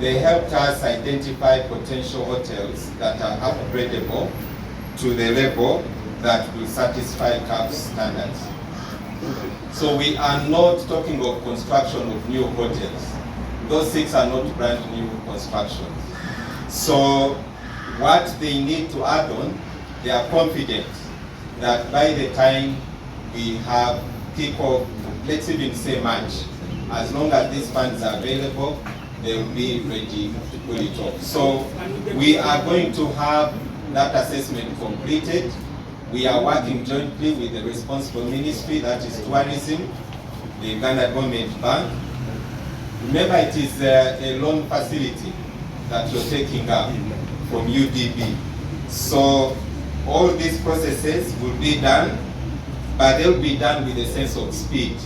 they helped us identify potential hotels that are upgradable to the level that will satisfy CAF's standards. So we are not talking of construction of new hotels. Those 6 are not brand new constructions. So what they need to add on, they are confident that by the time we have kick-off, let's even say March, as long as these funds are available, they will be ready to pull it off. So we are going to have that assessment completed. We are working jointly with the responsible ministry, that is tourism, the Uganda Government Bank. Remember, it is a loan facility that you're taking up from UDB. So all these processes will be done, but they'll be done with a sense of speed.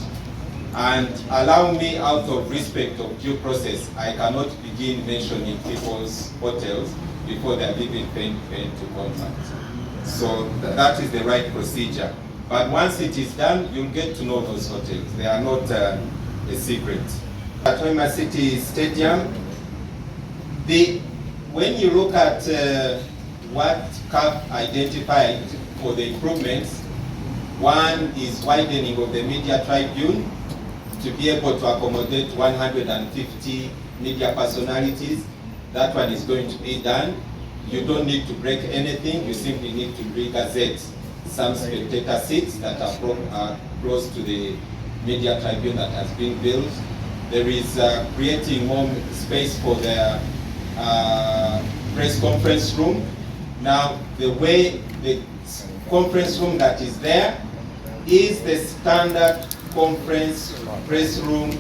And allow me, out of respect of due process, I cannot begin mentioning people's hotels before they are even paid to contact. So that is the right procedure. But once it is done, you'll get to know those hotels. They are not a secret. At Hoima City Stadium, when you look at what CAF identified for the improvements, one is widening of the media tribune to be able to accommodate 150 media personalities. That one is going to be done. You don't need to break anything, you simply need to re-gazette some spectator seats that are close to the media tribune that has been built. There is creating more space for the press conference room. Now, the way the conference room that is there is the standard conference press room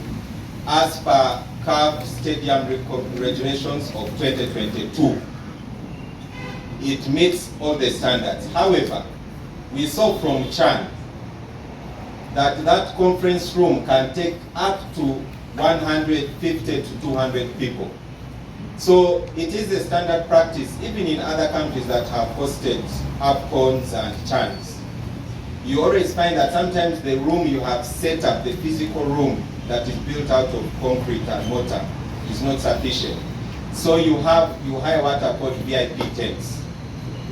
as per CAF Stadium regulations of 2022. It meets all the standards. However, we saw from Chan that conference room can take up to 150 to 200 people. So it is a standard practice, even in other countries that have hosted AFCONs and Chans. You always find that sometimes the room you have set up, the physical room that is built out of concrete and mortar, is not sufficient. So you hire what are called VIP tents.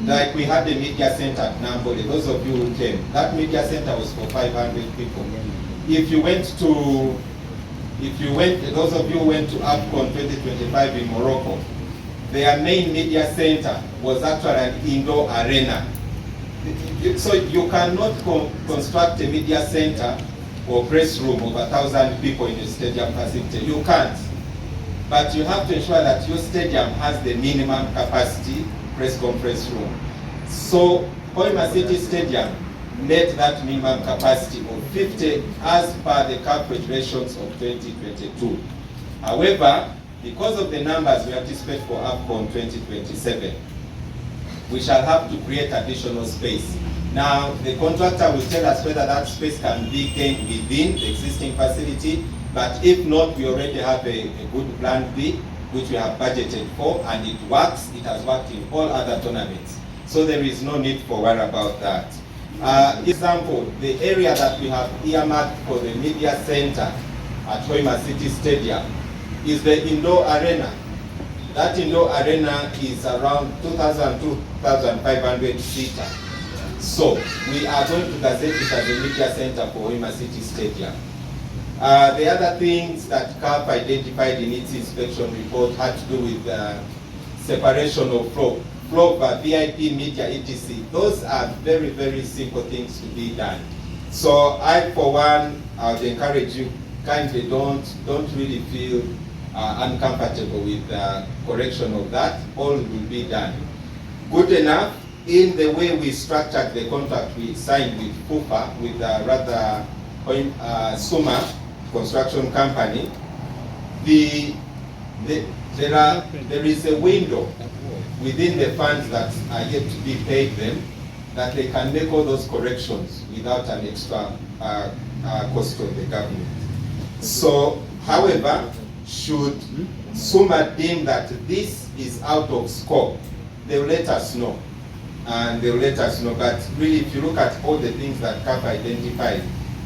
Like we had the media center at Nambole, those of you who came, that media center was for 500 people. Those of you who went to AFCON 2025 in Morocco, their main media center was actually an indoor arena. So you cannot construct a media center or press room of 1,000 people in a stadium facility. You can't. But you have to ensure that your stadium has the minimum capacity press conference room. So Hoima City Stadium met that minimum capacity of 50 as per the CAF regulations of 2022. However, because of the numbers we anticipate for AFCON 2027, we shall have to create additional space. Now, the contractor will tell us whether that space can be gained within the existing facility, but if not, we already have a good plan B, which we have budgeted for, and it works. It has worked in all other tournaments. So there is no need for worry about that. Example, the area that we have earmarked for the media center at Hoima City Stadium is the indoor arena. That indoor arena is around 2,500 seater. So we are going to gazette it as a media center for Hoima City Stadium. The other things that CAF identified in its inspection report had to do with separation of floor, VIP, media, etc. Those are very, very simple things to be done. So I, for one, I would encourage you, kindly don't really feel uncomfortable with the correction of that. All will be done. Good enough, in the way we structured the contract we signed with FUFA, with Suma construction company, there is a window within the funds that are yet to be paid them, that they can make all those corrections without an extra cost of the government. So, however, should Suma deem that this is out of scope, they will let us know. And they will let us know. But really, if you look at all the things that CAF identified,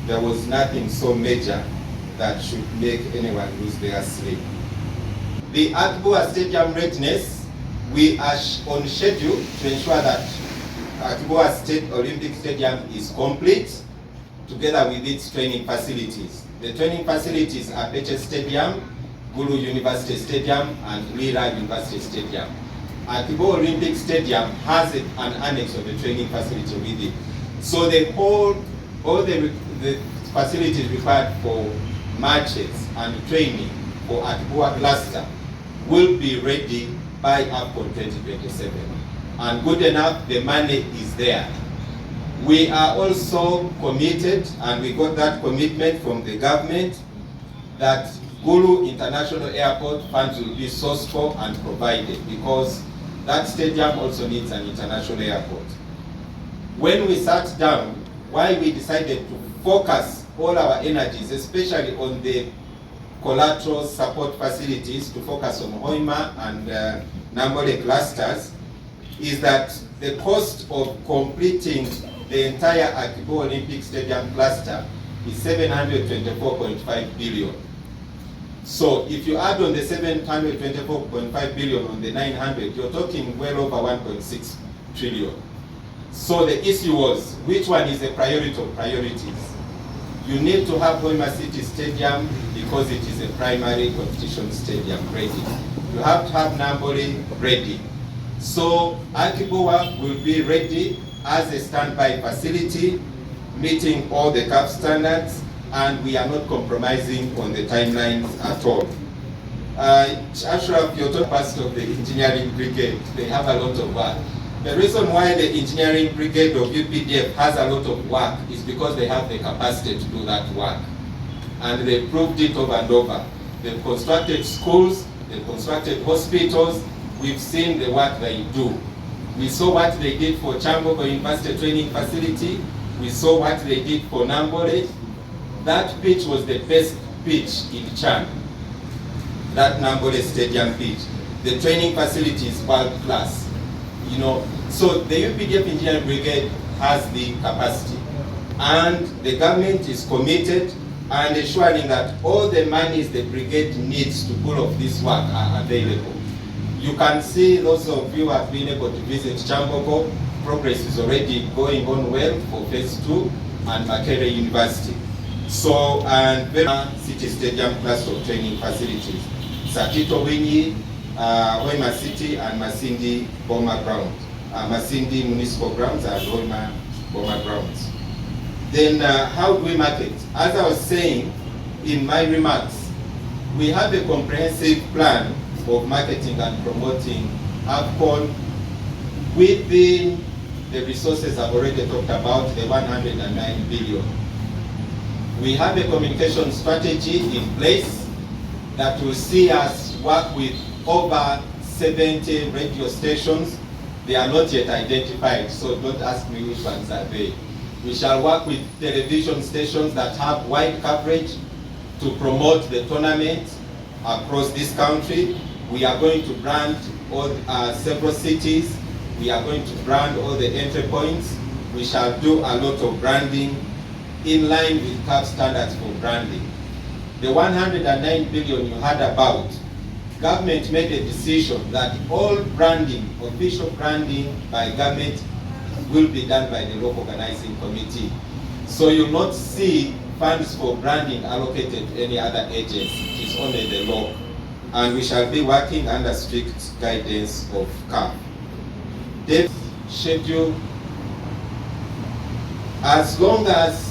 there was nothing so major that should make anyone lose their sleep. The Akibowa Stadium readiness, we are on schedule to ensure that Akibowa State Olympic Stadium is complete together with its training facilities. The training facilities are Peche Stadium, Gulu University Stadium, and Lira University Stadium. Akibowa Olympic Stadium has an annex of the training facility with it. So all the facilities required for matches and training for Akibowa cluster will be ready by AFCON 2027. And good enough, the money is there. We are also committed, and we got that commitment from the government, that Gulu International Airport funds will be sourced for and provided, because that stadium also needs an international airport. When we sat down, why we decided to focus all our energies, especially on the collateral support facilities, to focus on Hoima and Nambole clusters, is that the cost of completing the entire Akibowa Olympic Stadium cluster is 724.5 billion. So if you add on the 724.5 billion on the 900, you're talking well over 1.6 trillion. So the issue was, which one is the priority of priorities? You need to have Hoima City Stadium because it is a primary competition stadium ready. You have to have Nambole ready. So Akibowa will be ready as a standby facility, meeting all the CAF standards, and we are not compromising on the timelines at all. Ashraf, you're part of the engineering brigade. They have a lot of work. The reason why the engineering brigade of UPDF has a lot of work is because they have the capacity to do that work. And they proved it over and over. They've constructed schools, they've constructed hospitals. We've seen the work they do. We saw what they did for Chambogo University Training Facility. We saw what they did for Nambole. That pitch was the best pitch in Chan, that Nambole Stadium pitch. The training facility is world class. You know, so the UPDF Engineering Brigade has the capacity, and the government is committed and ensuring that all the monies the brigade needs to pull off this work are available. You can see those of you who have been able to visit Chambogo, progress is already going on well for phase 2 and Makerere University. So, and City Stadium cluster of training facilities. Sakito Winyi, Hoima City and Masindi Boma Ground. Masindi Municipal Grounds and Hoima Boma Grounds. Then how do we market? As I was saying in my remarks, we have a comprehensive plan of marketing and promoting AFCON within the resources I've already talked about, the 109 billion. We have a communication strategy in place that will see us work with over 70 radio stations. They are not yet identified, so don't ask me which ones are they. We shall work with television stations that have wide coverage to promote the tournament across this country. We are going to brand all several cities. We are going to brand all the entry points. We shall do a lot of branding in line with CAF standards for branding. The 109 billion you heard about, government made a decision that all branding, official branding by government, will be done by the local organizing committee. So you'll not see funds for branding allocated to any other agency. It is only the law. And we shall be working under strict guidance of CAF. The schedule, as long as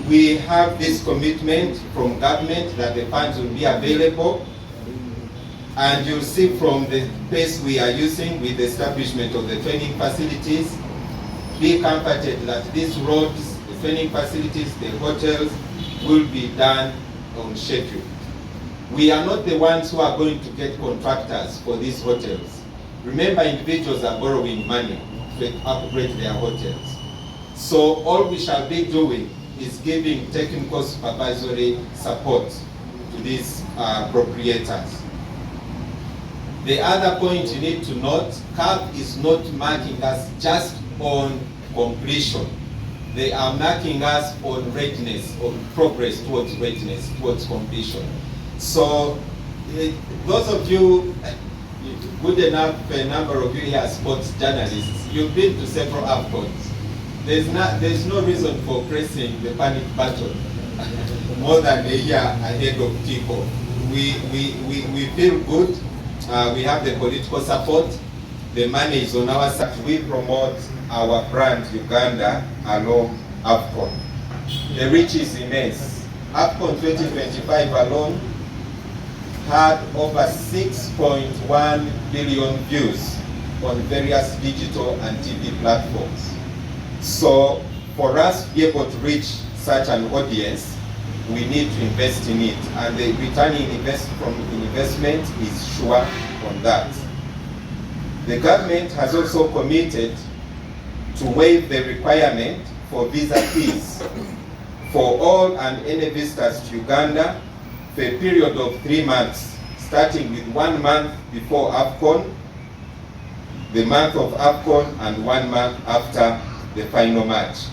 we have this commitment from government that the funds will be available, and you'll see from the pace we are using with the establishment of the training facilities, be comforted that these roads, the training facilities, the hotels will be done on schedule. We are not the ones who are going to get contractors for these hotels. Remember, individuals are borrowing money to upgrade their hotels. So all we shall be doing is giving technical supervisory support to these proprietors. The other point you need to note, CAF is not marking us just on completion. They are marking us on readiness, on progress towards readiness, towards completion. So those of you, good enough a number of you here sports journalists, you've been to several AFCONs. There's no reason for pressing the panic button more than a year ahead of kickoff. We feel good. We have the political support. The money is on our side. We promote our brand Uganda along AFCON. The reach is immense. AFCON 2025 alone had over 6.1 billion views on various digital and TV platforms. So for us to be able to reach such an audience, we need to invest in it, and the return from investment is sure on that. The government has also committed to waive the requirement for visa fees for all and any visitors to Uganda for a period of 3 months, starting with 1 month before AFCON, the month of AFCON, and 1 month after the final match.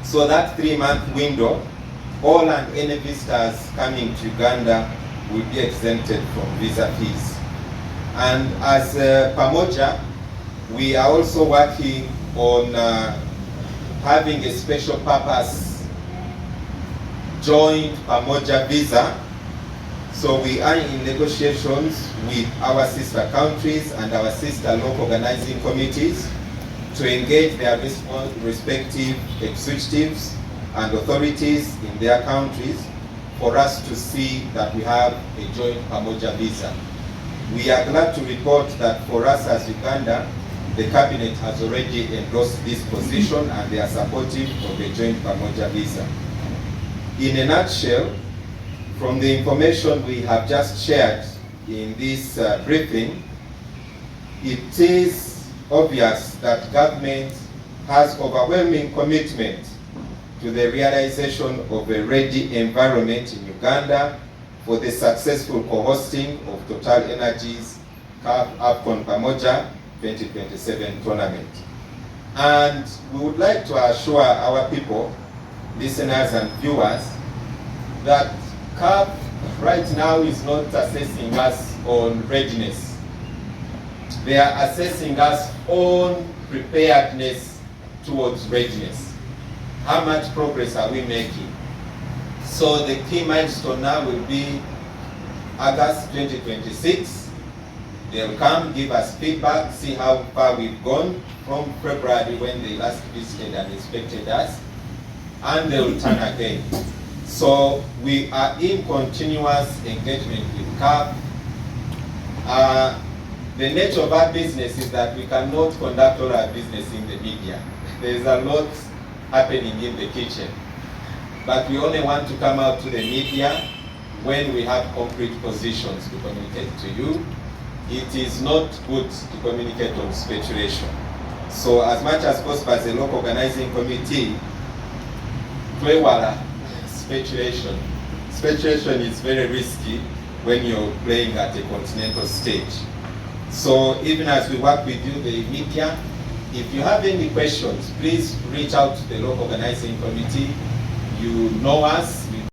So that 3-month window, all and any visitors coming to Uganda will be exempted from visa fees. And as Pamoja, we are also working on having a special purpose joint Pamoja visa. So we are in negotiations with our sister countries and our sister local organizing committees to engage their respective executives and authorities in their countries for us to see that we have a joint Pamoja visa. We are glad to report that for us as Uganda, the Cabinet has already endorsed this position and they are supportive of the joint Pamoja visa. In a nutshell, from the information we have just shared in this briefing, it is obvious that government has overwhelming commitment to the realization of a ready environment in Uganda for the successful co-hosting of Total Energies CAF AFCON Pamoja 2027 tournament. And we would like to assure our people, listeners and viewers, that CAF right now is not assessing us on readiness. They are assessing us on preparedness towards readiness. How much progress are we making? So the key milestone now will be August 2026. They'll come, give us feedback, see how far we've gone from February when they last visited and inspected us, and they'll return again. So we are in continuous engagement with CAF. The nature of our business is that we cannot conduct all our business in the media. There is a lot happening in the kitchen. But we only want to come out to the media when we have concrete positions to communicate to you. It is not good to communicate on speculation. So as much as possible as a local organizing committee, speculation. Speculation is very risky when you're playing at a continental stage. So even as we work with you, the media, if you have any questions, please reach out to the local organizing committee. You know us.